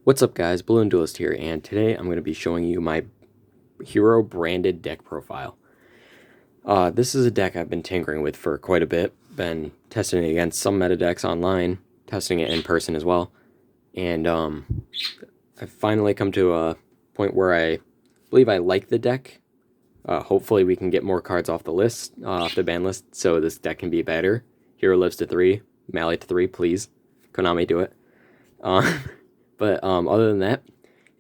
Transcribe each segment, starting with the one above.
What's up guys, Balloon Duelist here, and today I'm going to be showing you my hero branded deck profile. This is a deck I've been tinkering with for quite a bit, been testing it against some meta decks online, testing it in person as well, and I've finally come to a point where I believe I like the deck. Hopefully we can get more cards off the list, off the ban list, so this deck can be better. Hero lives to 3, Mally to 3, please. Konami, do it. But other than that,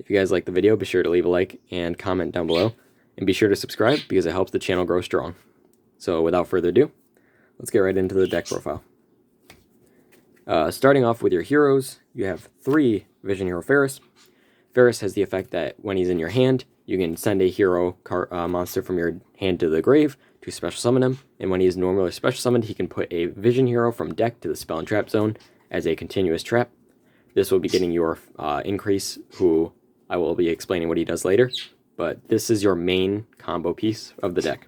if you guys like the video, be sure to leave a like and comment down below. And be sure to subscribe because it helps the channel grow strong. So without further ado, let's get right into the deck profile. Starting off with your heroes, you have 3 Vision Hero Ferris. Ferris has the effect that when he's in your hand, you can send a hero monster from your hand to the grave to special summon him. And when he is normally special summoned, he can put a Vision Hero from deck to the spell and trap zone as a continuous trap. This will be getting your increase, who I will be explaining what he does later, but this is your main combo piece of the deck.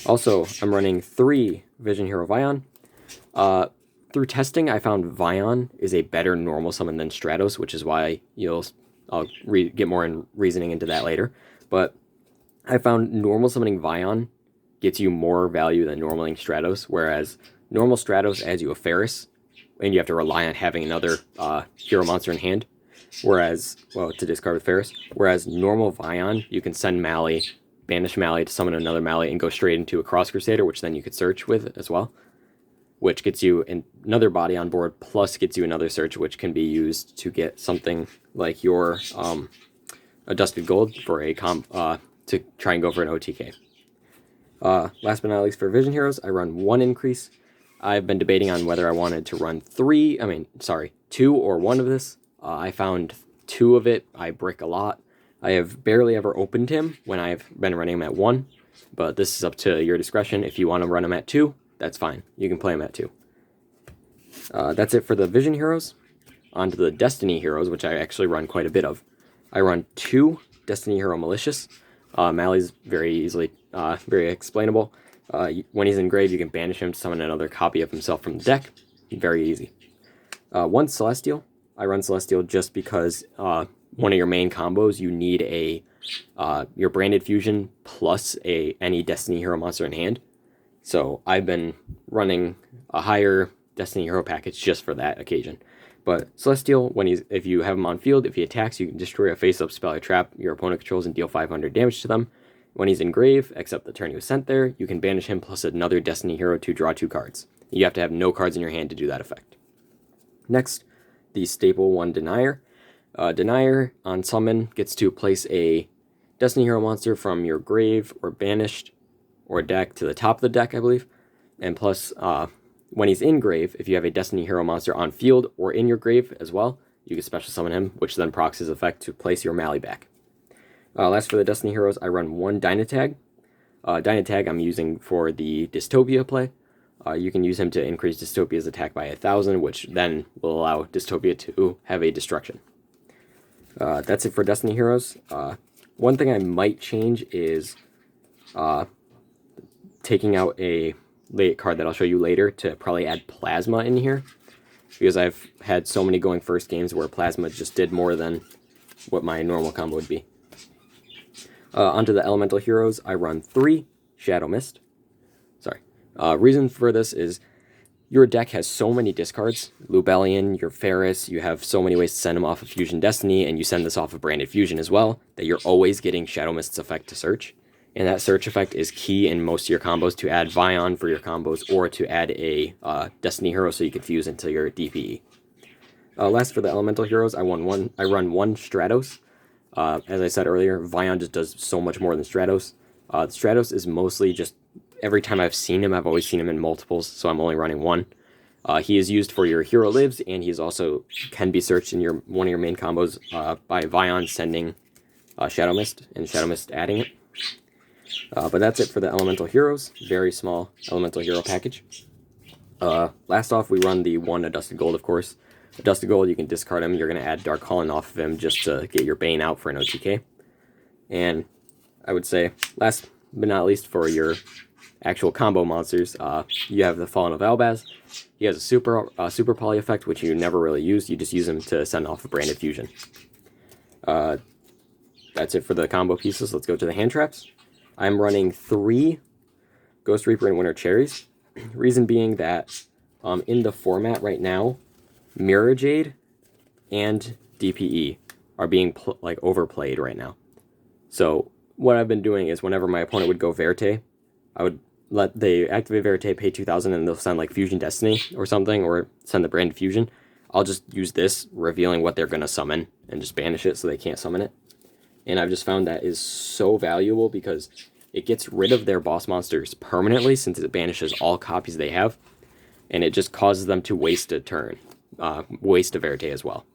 Also, I'm running 3 Vision Hero Vion. Through testing, I found Vion is a better normal summon than Stratos, which is why I'll get more in reasoning into that later. But I found normal summoning Vion gets you more value than normaling Stratos, whereas normal Stratos adds you a Ferris, and you have to rely on having another hero monster in hand, whereas, well, to discard with Ferris. Whereas normal Vion, you can send Mally, banish Mally to summon another Mally, and go straight into a Cross Crusader, which then you could search with as well, which gets you another body on board, plus gets you another search, which can be used to get something like your a Dusted Gold for a to try and go for an OTK. Last but not least, for Vision Heroes, I run 1 increase. I've been debating on whether I wanted to run 2 or 1 of this. I found 2 of it. I brick a lot. I have barely ever opened him when I've been running him at 1, but this is up to your discretion. If you want to run him at 2, that's fine. You can play him at 2. That's it for the Vision Heroes. On to the Destiny Heroes, which I actually run quite a bit of. I run 2 Destiny Hero Malicious. Mally's very explainable. When he's in grave, you can banish him to summon another copy of himself from the deck. Very easy. 1 Celestial. I run Celestial just because one of your main combos, you need your Branded Fusion plus any Destiny Hero monster in hand. So I've been running a higher Destiny Hero package just for that occasion. But Celestial, if you have him on field, if he attacks, you can destroy a face-up spell or trap your opponent controls and deal 500 damage to them. When he's in grave, except the turn he was sent there, you can banish him plus another Destiny Hero to draw 2 cards. You have to have no cards in your hand to do that effect. Next, the staple 1 Denier. Denier, on summon, gets to place a Destiny Hero monster from your grave or banished or deck to the top of the deck, I believe. And plus, when he's in grave, if you have a Destiny Hero monster on field or in your grave as well, you can special summon him, which then procs his effect to place your Mally back. Last for the Destiny Heroes, I run 1 Dynatag. Dynatag I'm using for the Dystopia play. You can use him to increase Dystopia's attack by 1,000, which then will allow Dystopia to have a destruction. That's it for Destiny Heroes. One thing I might change is taking out a late card that I'll show you later to probably add Plasma in here, because I've had so many going first games where Plasma just did more than what my normal combo would be. Onto the Elemental Heroes, I run 3 Shadow Mist. Reason for this is your deck has so many discards. Lubellian, your Ferris, you have so many ways to send them off of Fusion Destiny, and you send this off of Branded Fusion as well, that you're always getting Shadow Mist's effect to search. And that search effect is key in most of your combos to add Vion for your combos, or to add a Destiny Hero so you can fuse into your DPE. Last for the Elemental Heroes, I run 1 Stratos. As I said earlier, Vion just does so much more than Stratos. Stratos is mostly just, every time I've seen him, I've always seen him in multiples, so I'm only running 1. He is used for your Hero Lives, and he's also can be searched in one of your main combos by Vion sending Shadow Mist, and Shadow Mist adding it. But that's it for the Elemental Heroes. Very small Elemental Hero package. Last off, we run the 1 Dusted Gold, of course. Dusted Gold, you can discard him. You're going to add Dark Holland off of him just to get your Bane out for an OTK. And I would say, last but not least, for your actual combo monsters, you have the Fallen of Albaz. He has a super poly effect, which you never really use. You just use him to send off a branded fusion. That's it for the combo pieces. Let's go to the hand traps. I'm running 3 Ghost Reaper and Winter Cherries. Reason being that in the format right now, Mirror Jade and DPE are being overplayed right now. So what I've been doing is whenever my opponent would go Verte, I would let they activate Verte, pay 2,000, and they'll send like Fusion Destiny or something, or send the branded fusion. I'll just use this, revealing what they're going to summon, and just banish it so they can't summon it. And I've just found that is so valuable because it gets rid of their boss monsters permanently, since it banishes all copies they have, and it just causes them to waste a turn, waste a Verte as well.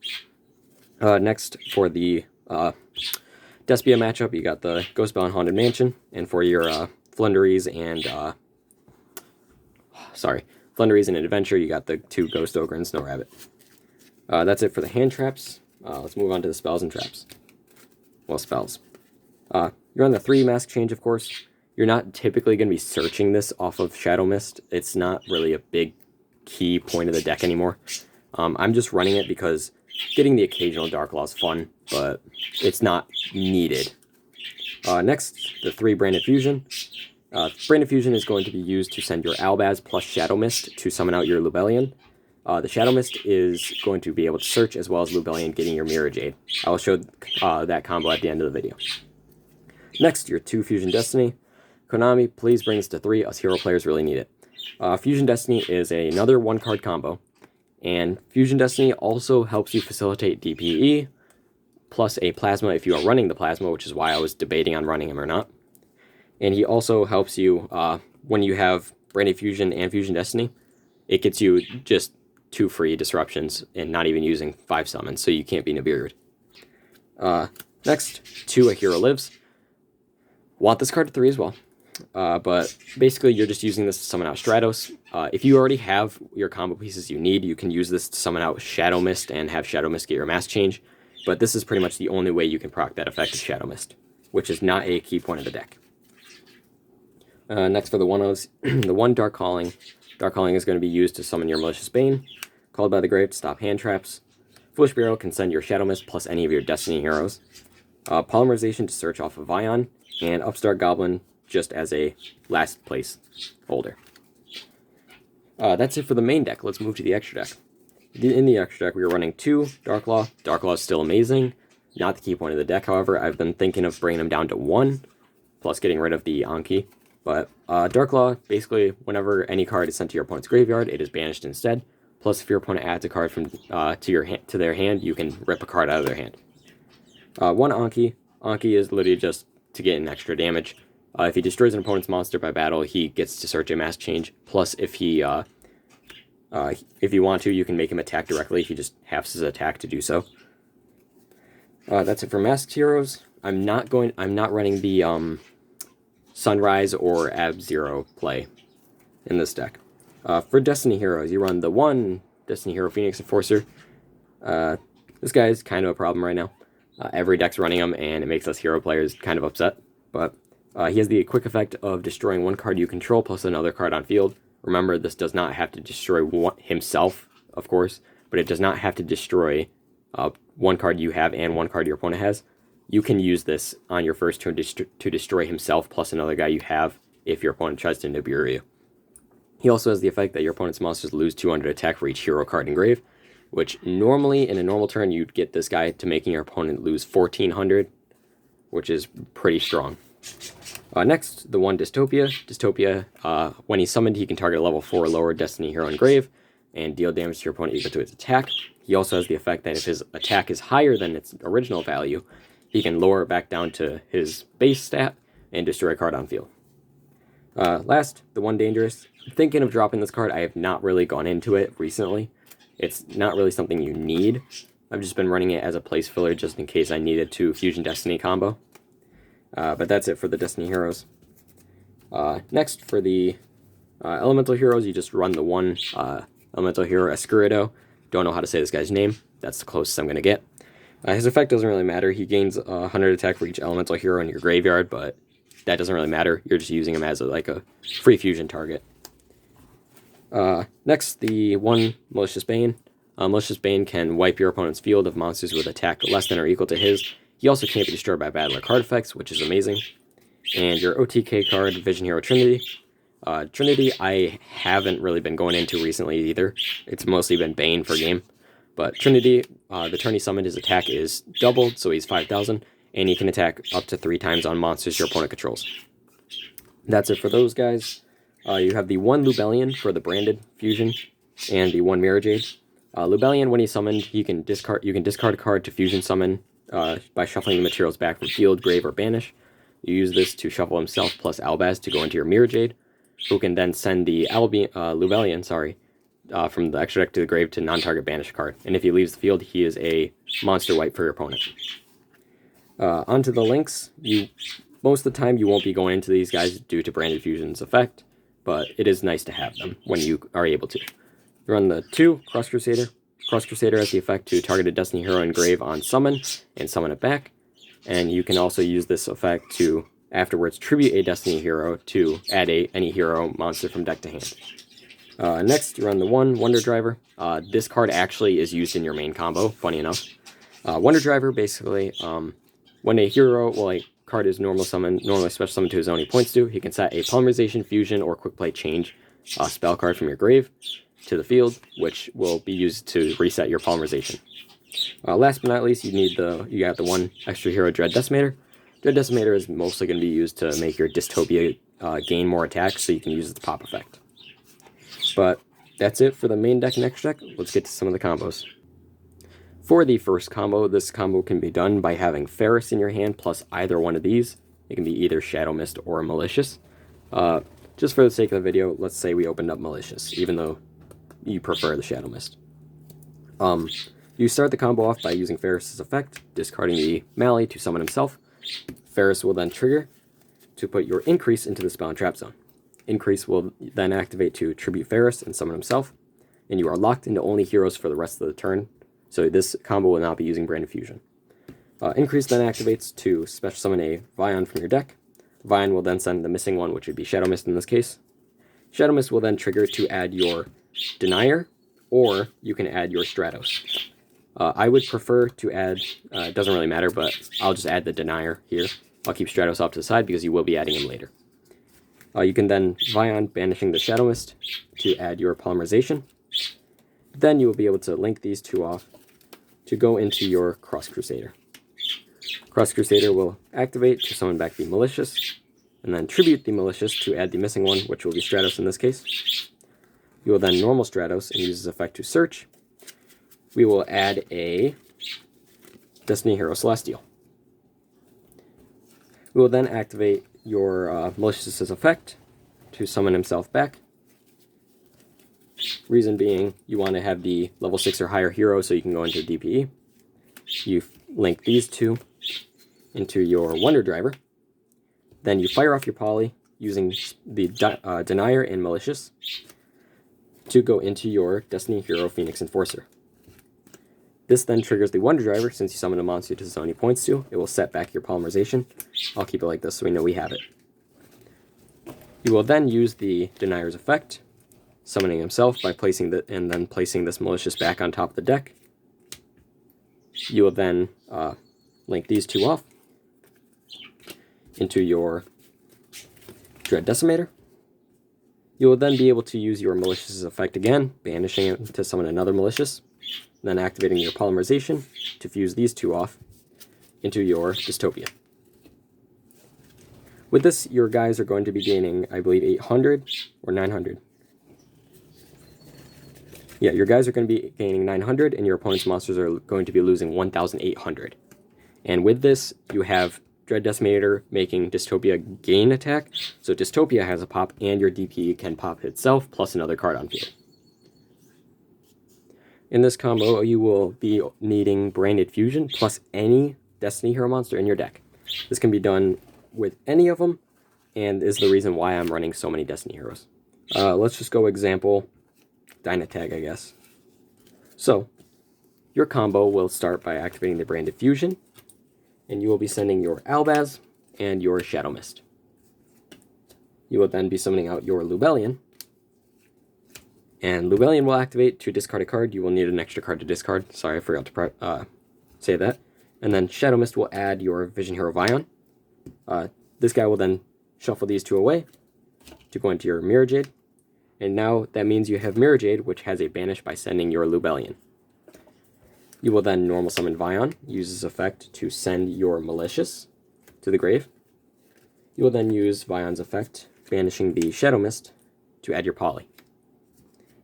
Next, for the Despia matchup, you got the Ghostbound Haunted Mansion, and for your Flunderies and Flunderies and Adventure, you got the 2 Ghost Ogre and Snow Rabbit. That's it for the hand traps. Let's move on to the spells and traps. Well, spells. You're on the 3 mask change, of course. You're not typically going to be searching this off of Shadow Mist. It's not really a big key point of the deck anymore. I'm just running it because getting the occasional Dark Law is fun, but it's not needed. Next, the 3 Branded Fusion. Branded Fusion is going to be used to send your Albaz plus Shadow Mist to summon out your Lubellian. The Shadow Mist is going to be able to search, as well as Lubellian getting your Mirror Jade. I will show that combo at the end of the video. Next, your 2 Fusion Destiny. Konami, please bring this to 3. Us hero players really need it. Fusion Destiny is another 1-card combo, and Fusion Destiny also helps you facilitate DPE, plus a Plasma if you are running the Plasma, which is why I was debating on running him or not. And he also helps you, when you have Branded Fusion and Fusion Destiny, it gets you just 2 free disruptions and not even using 5 summons, so you can't be Nibiru'd. Next, 2 A Hero Lives. Want this card to 3 as well. But basically, you're just using this to summon out Stratos. If you already have your combo pieces you need, you can use this to summon out Shadow Mist and have Shadow Mist get your mask change. But this is pretty much the only way you can proc that effect of Shadow Mist, which is not a key point of the deck. Next for the 1-0s, the 1 Dark Calling. Dark Calling is going to be used to summon your Malicious Bane, Called by the Grave to stop hand traps. Foolish Bureau can send your Shadow Mist plus any of your Destiny heroes. Polymerization to search off of Vion, and Upstart Goblin just as a last place holder. That's it for the main deck. Let's move to the extra deck. In the extra deck, we are running 2 Dark Law. Dark Law is still amazing. Not the key point of the deck, however. I've been thinking of bringing them down to 1, plus getting rid of the Anki. But Dark Law, basically, whenever any card is sent to your opponent's graveyard, it is banished instead. Plus, if your opponent adds a card from to their hand, you can rip a card out of their hand. 1 Anki. Anki is literally just to get an extra damage. If he destroys an opponent's monster by battle, he gets to search a mask change. Plus, if you want to, you can make him attack directly. He just halves his attack to do so. That's it for masked heroes. I'm not running the Sunrise or Ab-Zero play in this deck. For Destiny heroes, you run the 1 Destiny hero Phoenix Enforcer. This guy is kind of a problem right now. Every deck's running him, and it makes us hero players kind of upset. But he has the quick effect of destroying 1 card you control plus another card on field. Remember, this does not have to destroy himself, of course, but it does not have to destroy 1 card you have and 1 card your opponent has. You can use this on your first turn to destroy himself plus another guy you have if your opponent tries to Nibiru you. He also has the effect that your opponent's monsters lose 200 attack for each hero card engraved, which normally in a normal turn you'd get this guy to making your opponent lose 1400, which is pretty strong. Next, the 1 Dystopia. Dystopia, when he's summoned, he can target a level 4 or lower Destiny hero engraved and deal damage to your opponent equal to its attack. He also has the effect that if his attack is higher than its original value, he can lower it back down to his base stat and destroy a card on field. Last, the 1 Dangerous. I'm thinking of dropping this card. I have not really gone into it recently. It's not really something you need. I've just been running it as a place filler just in case I needed to Fusion Destiny combo. But that's it for the Destiny heroes. Next, for the Elemental heroes, you just run the 1 Elemental hero Escurido. Don't know how to say this guy's name. That's the closest I'm going to get. His effect doesn't really matter. He gains 100 attack for each Elemental hero in your graveyard, but that doesn't really matter. You're just using him as like a free fusion target. Next, the 1 Malicious Bane. Malicious Bane can wipe your opponent's field of monsters with attack less than or equal to his. He also can't be destroyed by battle or card effects, which is amazing. And your OTK card, Vision Hero Trinity. Trinity, I haven't really been going into recently either. It's mostly been Bane for game. But Trinity, the turn he summoned, his attack is doubled, so he's 5,000, and he can attack up to 3 times on monsters your opponent controls. That's it for those guys. You have the 1 Lubellian for the branded fusion, and the 1 Mirror Jade. Lubellian, when he's summoned, you can discard a card to fusion summon by shuffling the materials back from field, grave, or banish. You use this to shuffle himself plus Albaz to go into your Mirror Jade, who can then send the Lubellian, from the extra deck to the grave to non-target banish card. And if he leaves the field, he is a monster wipe for your opponent. Onto the links. Most of the time you won't be going into these guys due to Branded Fusion's effect, but it is nice to have them when you are able to. You run the 2 Cross Crusader. Cross Crusader has the effect to target a Destiny Hero engrave on summon and summon it back. And you can also use this effect to afterwards tribute a Destiny Hero to add any hero monster from deck to hand. Next, you run the 1 Wonder Driver. This card actually is used in your main combo, funny enough. Wonder Driver, basically, when a hero, a card is normally special summoned to his own he points to, he can set a Polymerization, Fusion, or Quick Play Change spell card from your grave to the field, which will be used to reset your Polymerization. Last but not least, you got the 1 extra hero Dread Decimator. Dread Decimator is mostly going to be used to make your Dystopia gain more attacks, so you can use the pop effect. But that's it for the main deck and extra deck. Let's get to some of the combos. For the first combo, this combo can be done by having Ferris in your hand plus either one of these. It can be either Shadow Mist or Malicious. Just for the sake of the video, let's say we opened up Malicious, even though you prefer the Shadow Mist. You start the combo off by using Ferris's effect, discarding the Mally to summon himself. Ferris will then trigger to put your Increase into the spell and trap zone. Increase will then activate to tribute Ferris and summon himself, and you are locked into only heroes for the rest of the turn, so this combo will not be using Branded Fusion. Increase then activates to special summon a Vion from your deck. Vion will then send the missing one, which would be Shadow Mist in this case. Shadow Mist will then trigger to add your Denier, or you can add your Stratos. I would prefer to add, it doesn't really matter, but I'll just add the Denier here. I'll keep Stratos off to the side because you will be adding him later. You can then Vion banishing the Shadow Mist to add your Polymerization. Then you will be able to link these 2 off to go into your Cross Crusader. Cross Crusader will activate to summon back the Malicious, and then tribute the Malicious to add the missing one, which will be Stratos in this case. You will then normal Stratos and use this effect to search. We will add a Destiny Hero Celestial. We will then activate your Malicious's effect to summon himself back. Reason being, you want to have the level 6 or higher hero so you can go into DPE. You link these 2 into your Wonder Driver. Then you fire off your Poly using the Denier and Malicious to go into your Destiny Hero Phoenix Enforcer. This then triggers the Wonder Driver. Since you summon a monster to the zone he points to, it will set back your Polymerization. I'll keep it like this so we know we have it. You will then use the Denier's effect, summoning himself by placing this Malicious back on top of the deck. You will then link these 2 off into your Dread Decimator. You will then be able to use your Malicious' effect again, banishing it to summon another Malicious, then activating your Polymerization to fuse these 2 off into your Dystopia. With this, your guys are going to be gaining, I believe, 800 or 900. Yeah, your guys are going to be gaining 900, and your opponent's monsters are going to be losing 1,800. And with this, you have Dread Decimator making Dystopia gain attack, so Dystopia has a pop, and your DP can pop itself, plus another card on field. In this combo, you will be needing Branded Fusion, plus any Destiny Hero monster in your deck. This can be done with any of them, and is the reason why I'm running so many Destiny Heroes. Let's just go example Dynatag, I guess. So, your combo will start by activating the Branded Fusion, and you will be sending your Albaz and your Shadow Mist. You will then be summoning out your Lubellian, and Lubellian will activate. To discard a card, you will need an extra card to discard. Sorry, I forgot to say that. And then Shadow Mist will add your Vision Hero Vion. This guy will then shuffle these two away to go into your Mirror Jade. And now that means you have Mirror Jade, which has a banish by sending your Lubellian. You will then normal summon Vion, use this effect to send your Malicious to the grave. You will then use Vion's effect, banishing the Shadow Mist, to add your Poly.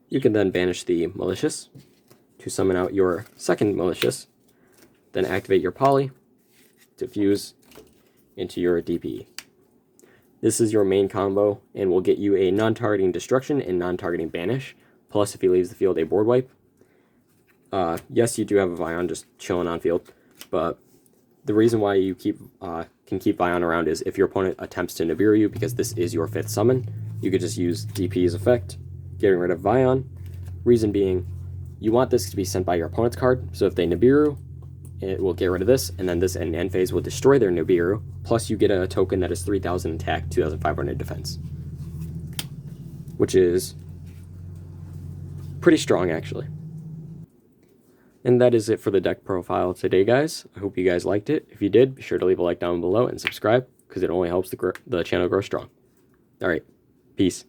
You can then banish the Malicious to summon out your second Malicious, then activate your Poly to fuse into your DPE. This is your main combo and will get you a non-targeting Destruction and non-targeting Banish, plus if he leaves the field a board wipe. Yes, you do have a Vion just chilling on field, but the reason why you can keep Vion around is if your opponent attempts to Nibiru you, because this is your 5th summon, you could just use DP's effect, getting rid of Vion. Reason being, you want this to be sent by your opponent's card, so if they Nibiru, it will get rid of this, and then this in end phase will destroy their Nibiru, plus you get a token that is 3,000 attack, 2,500 defense. Which is pretty strong, actually. And that is it for the deck profile today, guys. I hope you guys liked it. If you did, be sure to leave a like down below and subscribe, because it only helps the channel grow strong. Alright, peace.